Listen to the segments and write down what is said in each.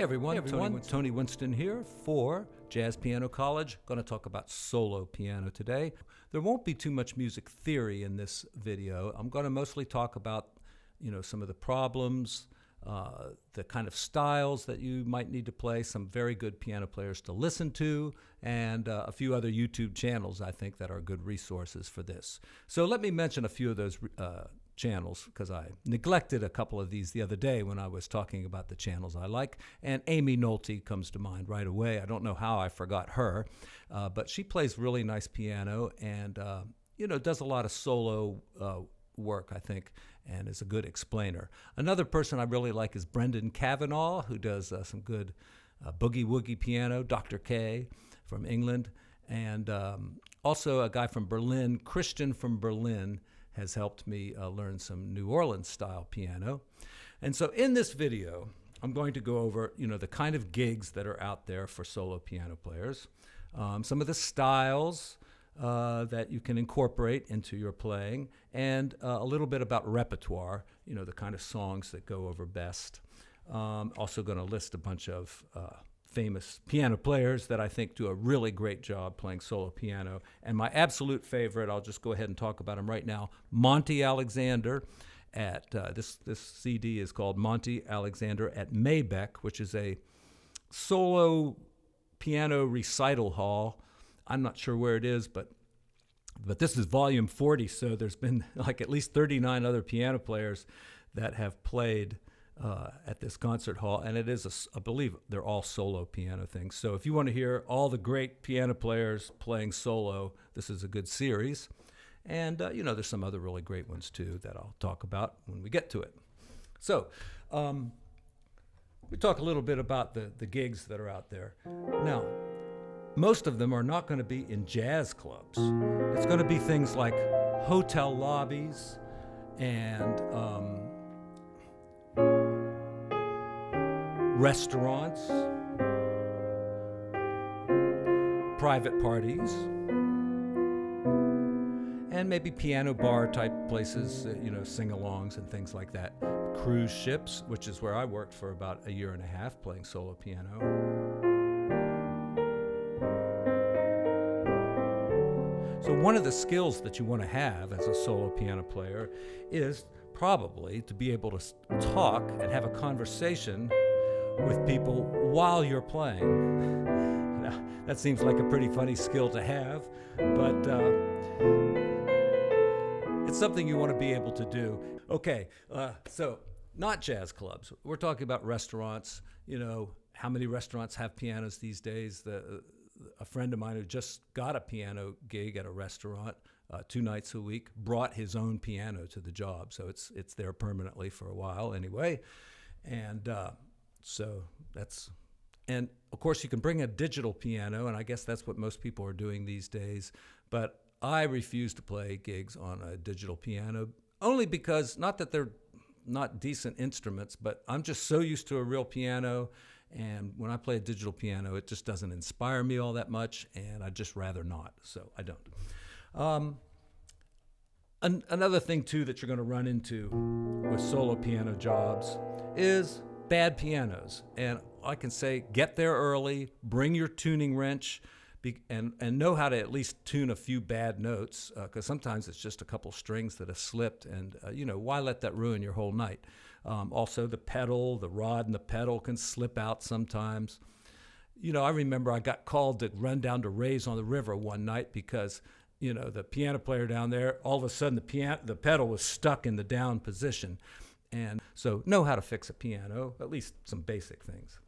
Hey everyone, Tony Winston here for Jazz Piano College. Going to talk about solo piano today. There won't be too much music theory in this video. I'm going to mostly talk about, some of the problems, the kind of styles that you might need to play, some very good piano players to listen to, and a few other YouTube channels I think that are good resources for this. So let me mention a few of those channels, because I neglected a couple of these the other day when I was talking about the channels I like, and Amy Nolte comes to mind right away. I don't know how I forgot her, but she plays really nice piano and does a lot of solo work, I think, and is a good explainer. Another person I really like is Brendan Cavanaugh, who does some good boogie-woogie piano, Dr. K from England, and also a guy from Berlin, Christian from Berlin, has helped me learn some New Orleans style piano. And so in this video, I'm going to go over, the kind of gigs that are out there for solo piano players, some of the styles that you can incorporate into your playing, and a little bit about repertoire, the kind of songs that go over best. Also going to list a bunch of famous piano players that I think do a really great job playing solo piano. And my absolute favorite, I'll just go ahead and talk about him right now, Monty Alexander at, this CD is called Monty Alexander at Maybeck, which is a solo piano recital hall. I'm not sure where it is, but this is volume 40, so there's been like at least 39 other piano players that have played at this concert hall, and it is, I believe they're all solo piano things. So if you want to hear all the great piano players playing solo, this is a good series. And, there's some other really great ones, too, that I'll talk about when we get to it. So we talk a little bit about the gigs that are out there. Now, most of them are not going to be in jazz clubs. It's going to be things like hotel lobbies and restaurants, private parties, and maybe piano bar type places, sing-alongs and things like that. Cruise ships, which is where I worked for about a year and a half playing solo piano. So one of the skills that you want to have as a solo piano player is probably to be able to talk and have a conversation with people while you're playing. Now, that seems like a pretty funny skill to have, but it's something you want to be able to do. Okay, so not jazz clubs. We're talking about restaurants. How many restaurants have pianos these days? A friend of mine who just got a piano gig at a restaurant 2 nights a week brought his own piano to the job, so it's there permanently for a while anyway. And so and of course you can bring a digital piano, and I guess that's what most people are doing these days, but I refuse to play gigs on a digital piano, only because, not that they're not decent instruments, but I'm just so used to a real piano, and when I play a digital piano, it just doesn't inspire me all that much, and I'd just rather not, so I don't. Another thing, too, that you're going to run into with solo piano jobs is bad pianos. And I can say, get there early, bring your tuning wrench, and know how to at least tune a few bad notes, because sometimes it's just a couple strings that have slipped, and why let that ruin your whole night? Also, the rod and the pedal can slip out sometimes. I remember I got called to run down to Rays on the River one night because the piano player down there, all of a sudden the pedal was stuck in the down position. And so know how to fix a piano, at least some basic things.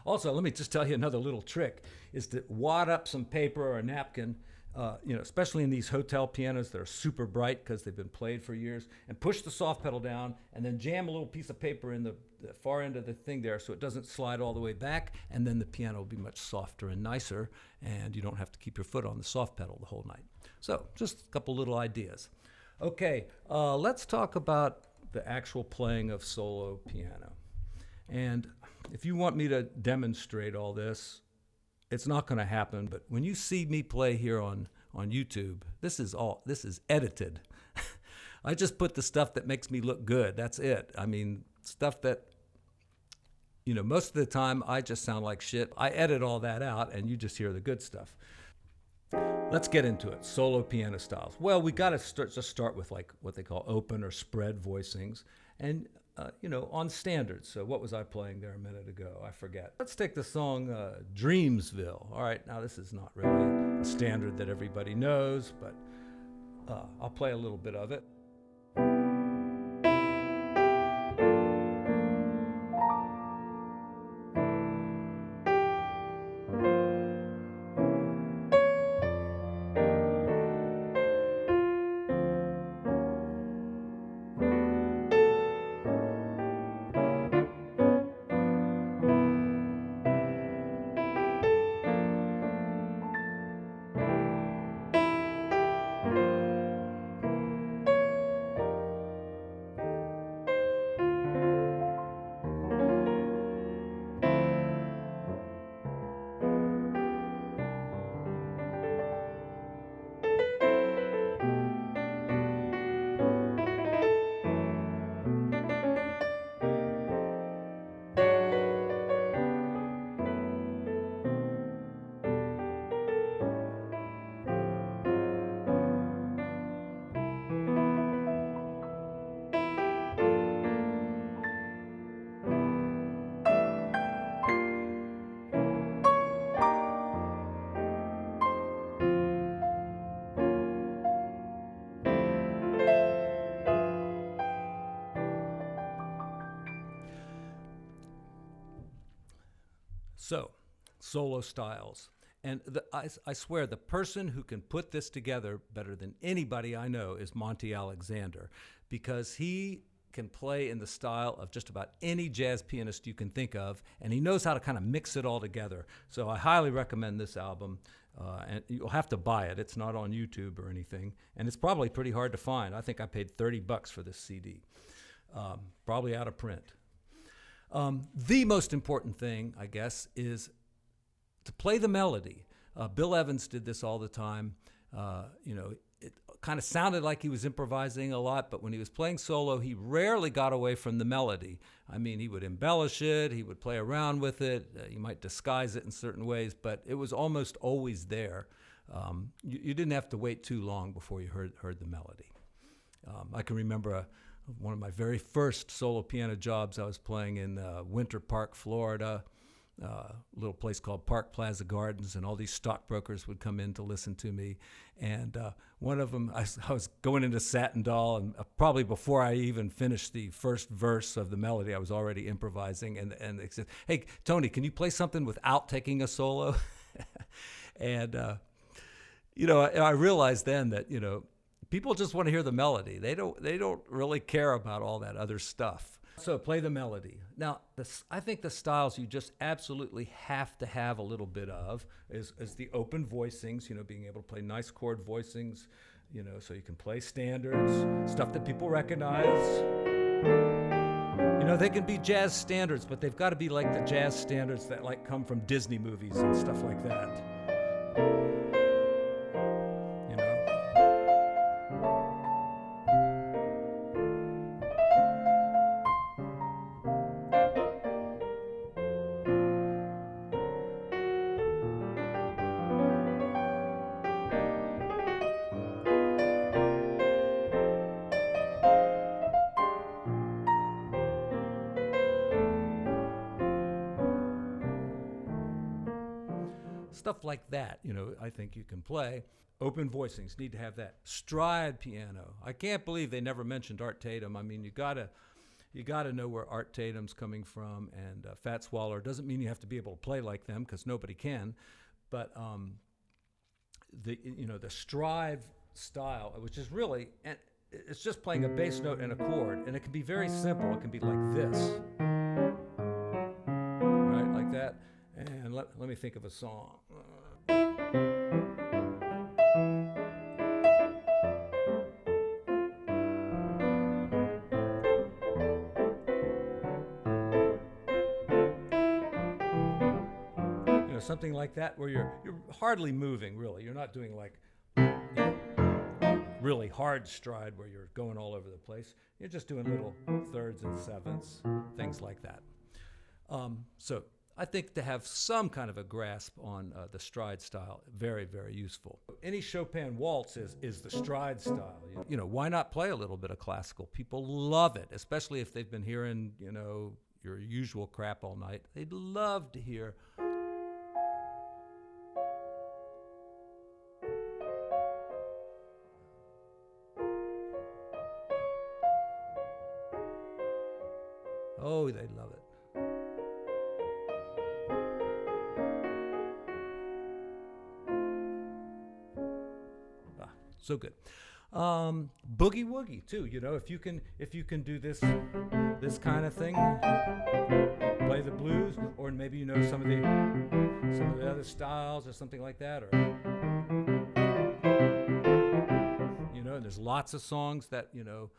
Also, let me just tell you another little trick, is to wad up some paper or a napkin, especially in these hotel pianos that are super bright because they've been played for years, and push the soft pedal down and then jam a little piece of paper in the far end of the thing there so it doesn't slide all the way back, and then the piano will be much softer and nicer, and you don't have to keep your foot on the soft pedal the whole night. So just a couple little ideas. Okay, let's talk about the actual playing of solo piano. And if you want me to demonstrate all this, it's not going to happen, but when you see me play here on YouTube, this is edited. I just put the stuff that makes me look good. That's it. I mean, stuff that Most of the time I just sound like shit. I edit all that out and you just hear the good stuff. Let's get into it. Solo piano styles. Well, we got to start with like what they call open or spread voicings, and on standards. So what was I playing there a minute ago? I forget. Let's take the song Dreamsville. All right, now this is not really a standard that everybody knows, but I'll play a little bit of it. So, solo styles. And I swear, the person who can put this together better than anybody I know is Monty Alexander, because he can play in the style of just about any jazz pianist you can think of, and he knows how to kind of mix it all together. So I highly recommend this album, and you'll have to buy it. It's not on YouTube or anything, and it's probably pretty hard to find. I think I paid $30 for this CD, probably out of print. The most important thing, I guess, is to play the melody. Bill Evans did this all the time. It kind of sounded like he was improvising a lot, but when he was playing solo, he rarely got away from the melody. I mean, he would embellish it, he would play around with it, he might disguise it in certain ways, but it was almost always there. You didn't have to wait too long before you heard the melody. I can remember one of my very first solo piano jobs. I was playing in Winter Park, Florida, a little place called Park Plaza Gardens, and all these stockbrokers would come in to listen to me. And one of them, I was going into Satin Doll, and probably before I even finished the first verse of the melody, I was already improvising. And they said, "Hey, Tony, can you play something without taking a solo?" And I realized then that people just want to hear the melody. They don't really care about all that other stuff. So play the melody. Now, I think the styles you just absolutely have to have a little bit of is the open voicings, being able to play nice chord voicings, so you can play standards, stuff that people recognize. They can be jazz standards, but they've got to be like the jazz standards that come from Disney movies and stuff like that. Stuff like that, I think you can play. Open voicings, need to have that. Stride piano. I can't believe they never mentioned Art Tatum. I mean, you gotta know where Art Tatum's coming from, and Fats Waller. Doesn't mean you have to be able to play like them, because nobody can. But the stride style, which is really, and it's just playing a bass note and a chord, and it can be very simple. It can be like this, right, like that. And let me think of a song. Something like that, where you're hardly moving, really. You're not doing really hard stride where you're going all over the place. You're just doing little thirds and sevenths, things like that. So I think to have some kind of a grasp on the stride style, very, very useful. Any Chopin waltz is the stride style. You know, why not play a little bit of classical? People love it, especially if they've been hearing, you know, your usual crap all night. They'd love to hear. Oh, they love it. So good. Boogie woogie too. You know, if you can do this kind of thing, play the blues, or maybe you know some of the other styles or something like that, or you know, there's lots of songs that you know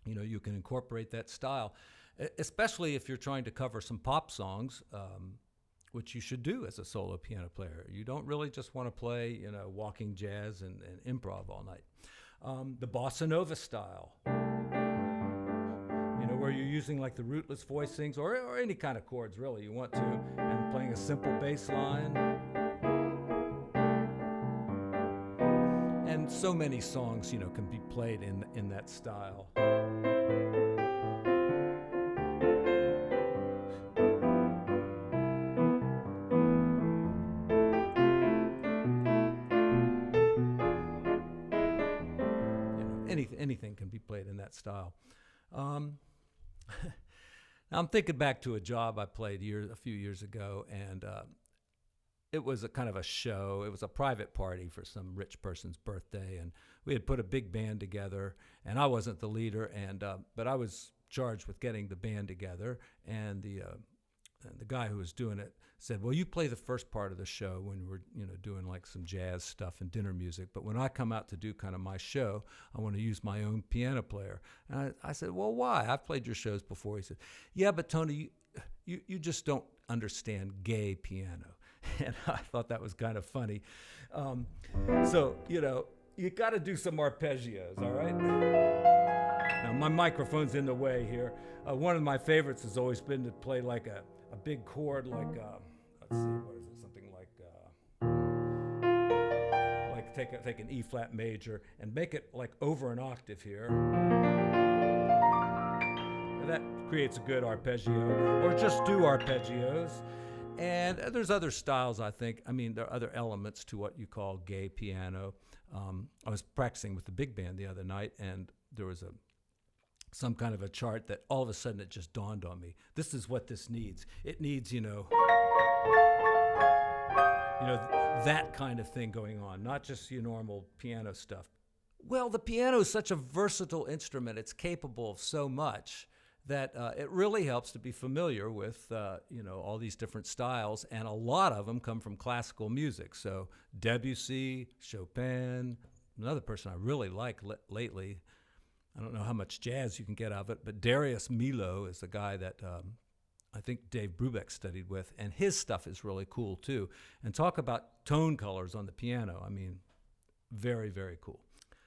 you can incorporate that style, especially if you're trying to cover some pop songs. Which you should do as a solo piano player. You don't really just want to play, you know, walking jazz and improv all night. The bossa nova style, you know, where you're using like the rootless voicings or any kind of chords really you want to, and playing a simple bass line. And so many songs, you know, can be played in that style. Anything can be played in that style. Now I'm thinking back to a job I played a few years ago, and it was a kind of a show. It was a private party for some rich person's birthday, and we had put a big band together, and I wasn't the leader, but I was charged with getting the band together, and the guy who was doing it said, well, you play the first part of the show when we're, you know, doing like some jazz stuff and dinner music, but when I come out to do kind of my show, I want to use my own piano player. And I said, well, why? I've played your shows before. He said, yeah, but Tony, you just don't understand gay piano. And I thought that was kind of funny. So, you know, you got to do some arpeggios, all right? Now, my microphone's in the way here. One of my favorites has always been to play like a big chord, like let's see, what is it? Something like take an E flat major and make it like over an octave here. And that creates a good arpeggio, or just do arpeggios. And there's other styles, I think. I mean, there are other elements to what you call gay piano. I was practicing with the big band the other night, and there was some kind of a chart that all of a sudden it just dawned on me. This is what this needs. It needs, you know, that kind of thing going on, not just your normal piano stuff. Well, the piano is such a versatile instrument. It's capable of so much that it really helps to be familiar with, all these different styles, and a lot of them come from classical music. So Debussy, Chopin, another person I really like lately, I don't know how much jazz you can get out of it, but Darius Milhaud is the guy that I think Dave Brubeck studied with, and his stuff is really cool too. And talk about tone colors on the piano. I mean, very, very cool.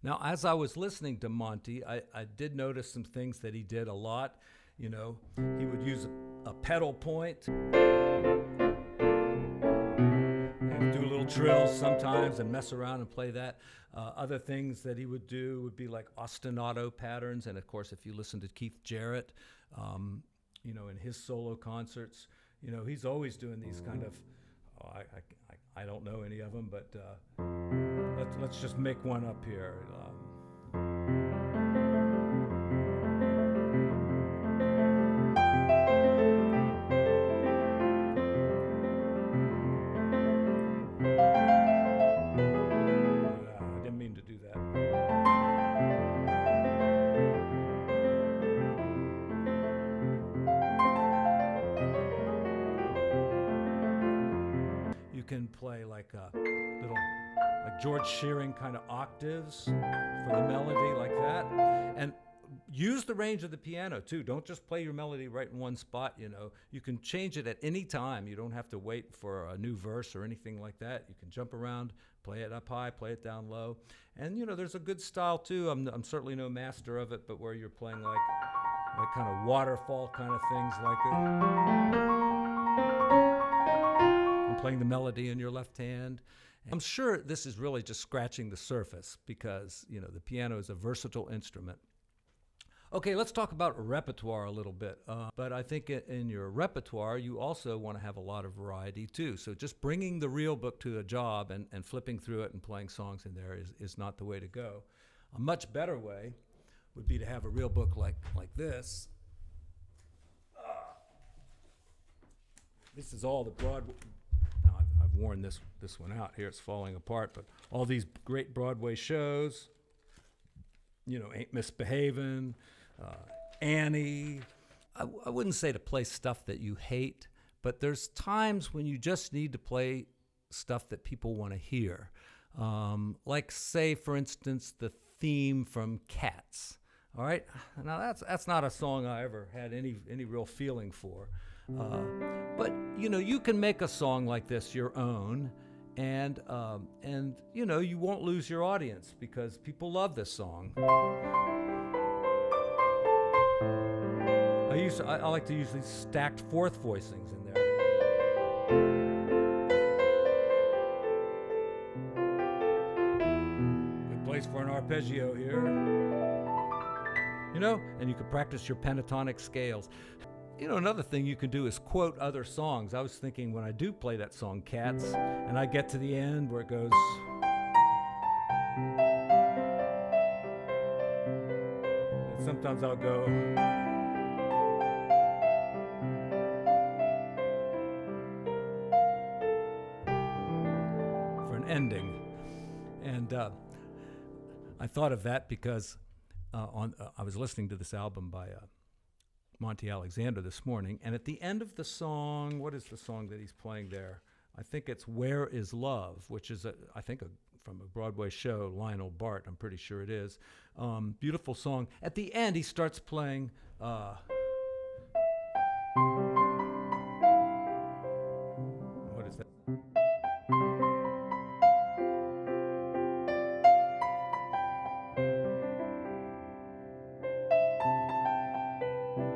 Now, as I was listening to Monty, I did notice some things that he did a lot. You know, he would use a pedal point, and do little trills sometimes and mess around and play that. Other things that he would do would be like ostinato patterns. And of course, if you listen to Keith Jarrett, in his solo concerts, he's always doing these kind of, I don't know any of them, but let's just make one up here. I didn't mean to do that. You can play like George Shearing kind of octaves for the melody like that, and use the range of the piano too. Don't just play your melody right in one spot. You can change it at any time. You don't have to wait for a new verse or anything like that. You can jump around, play it up high, play it down low, and there's a good style too. I'm certainly no master of it, but where you're playing like like kind of waterfall kind of things like it. And playing the melody in your left hand. I'm sure this is really just scratching the surface because, you know, the piano is a versatile instrument. Okay, let's talk about repertoire a little bit. But I think in your repertoire, you also want to have a lot of variety too. So just bringing the real book to a job and flipping through it and playing songs in there is not the way to go. A much better way would be to have a real book like this. This is all the Broadway. Now I've worn this one out here. It's falling apart. But all these great Broadway shows. You know, Ain't Misbehavin', Annie. I wouldn't say to play stuff that you hate, but there's times when you just need to play stuff that people want to hear. Like, say, for instance, the theme from Cats. All right? Now, that's not a song I ever had any real feeling for. But, you know, you can make a song like this your own. And you know, you won't lose your audience because people love this song. I like to use these stacked fourth voicings in there. Good place for an arpeggio here. You know, and you can practice your pentatonic scales. You know, another thing you can do is quote other songs. I was thinking when I do play that song, Cats, and I get to the end where it goes, and sometimes I'll go, for an ending. And I thought of that because I was listening to this album by Monty Alexander this morning, and at the end of the song, what is the song that he's playing there? I think it's Where Is Love, which is, from a Broadway show, Lionel Bart, I'm pretty sure it is. Beautiful song. At the end, he starts playing, what is that?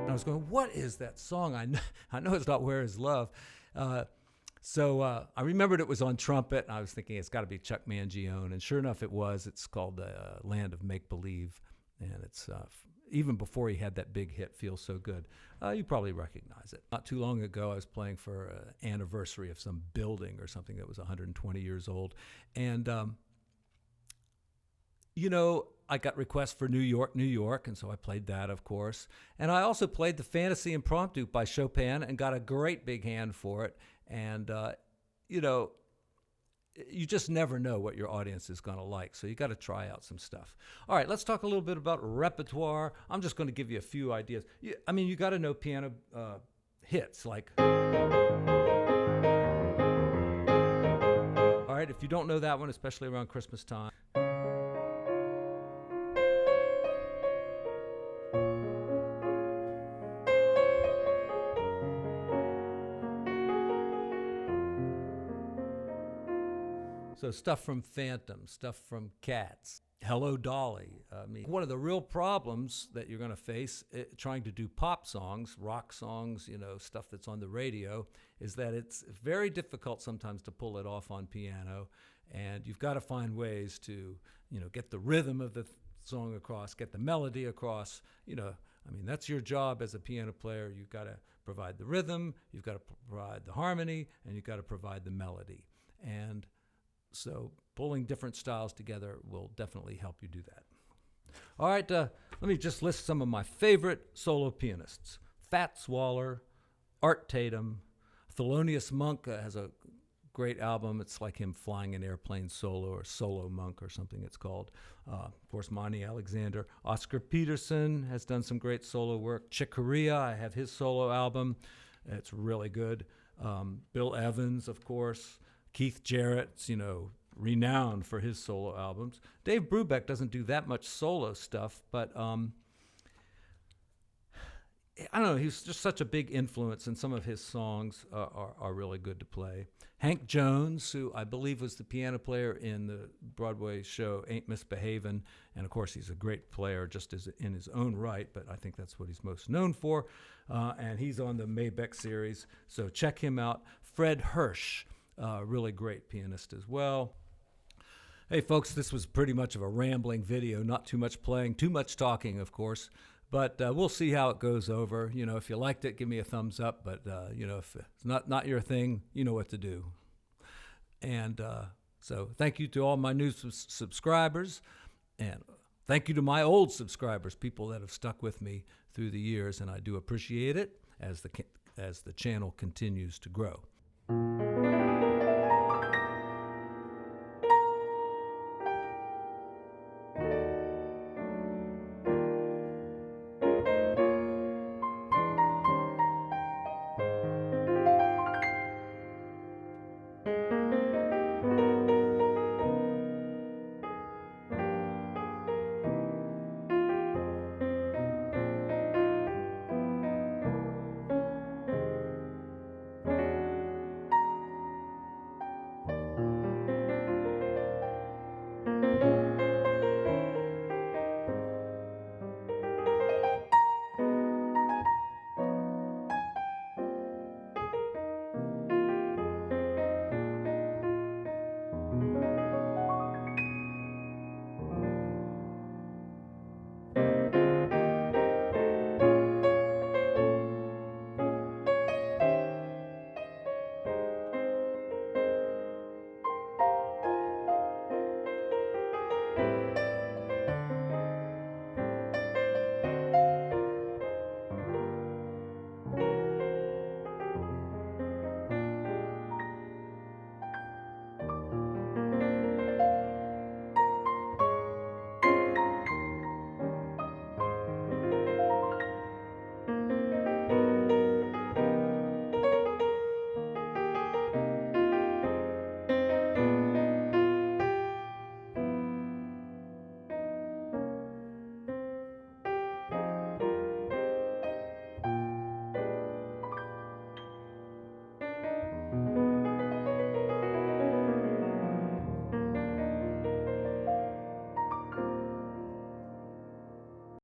I was going, what is that song? I know it's not Where Is Love. So I remembered it was on trumpet, and I was thinking it's got to be Chuck Mangione, and sure enough it was. It's called Land of Make Believe, and it's even before he had that big hit, Feels So Good. You probably recognize it. Not too long ago, I was playing for an anniversary of some building or something that was 120 years old, and you know, I got requests for New York, New York, and so I played that, of course. And I also played the Fantasy Impromptu by Chopin and got a great big hand for it. And, you know, you just never know what your audience is going to like, so you got to try out some stuff. All right, let's talk a little bit about repertoire. I'm just going to give you a few ideas. You got to know piano hits, like... All right, if you don't know that one, especially around Christmas time... So stuff from Phantom, stuff from Cats, Hello Dolly. One of the real problems that you're going to face trying to do pop songs, rock songs, you know, stuff that's on the radio, is that it's very difficult sometimes to pull it off on piano, and you've got to find ways to, you know, get the rhythm of the song across, get the melody across. You know, that's your job as a piano player. You've got to provide the rhythm, you've got to provide the harmony, and you've got to provide the melody. And so pulling different styles together will definitely help you do that. All right, let me just list some of my favorite solo pianists. Fats Waller, Art Tatum, Thelonious Monk has a great album. It's like him flying an airplane solo, or Solo Monk or something it's called. Of course, Monty Alexander. Oscar Peterson has done some great solo work. Chick Corea, I have his solo album. It's really good. Bill Evans, of course. Keith Jarrett's, you know, renowned for his solo albums. Dave Brubeck doesn't do that much solo stuff, but I don't know, he's just such a big influence, and some of his songs are really good to play. Hank Jones, who I believe was the piano player in the Broadway show Ain't Misbehavin', and of course he's a great player just as in his own right, but I think that's what he's most known for. And he's on the Mabeck series, so check him out. Fred Hirsch, really great pianist as well. Hey folks, this was pretty much of a rambling video, not too much playing, too much talking, of course. But we'll see how it goes over. You know, if you liked it, give me a thumbs up. But, you know, if it's not your thing, you know what to do. And so thank you to all my new subscribers. And thank you to my old subscribers, people that have stuck with me through the years. And I do appreciate it as the channel continues to grow.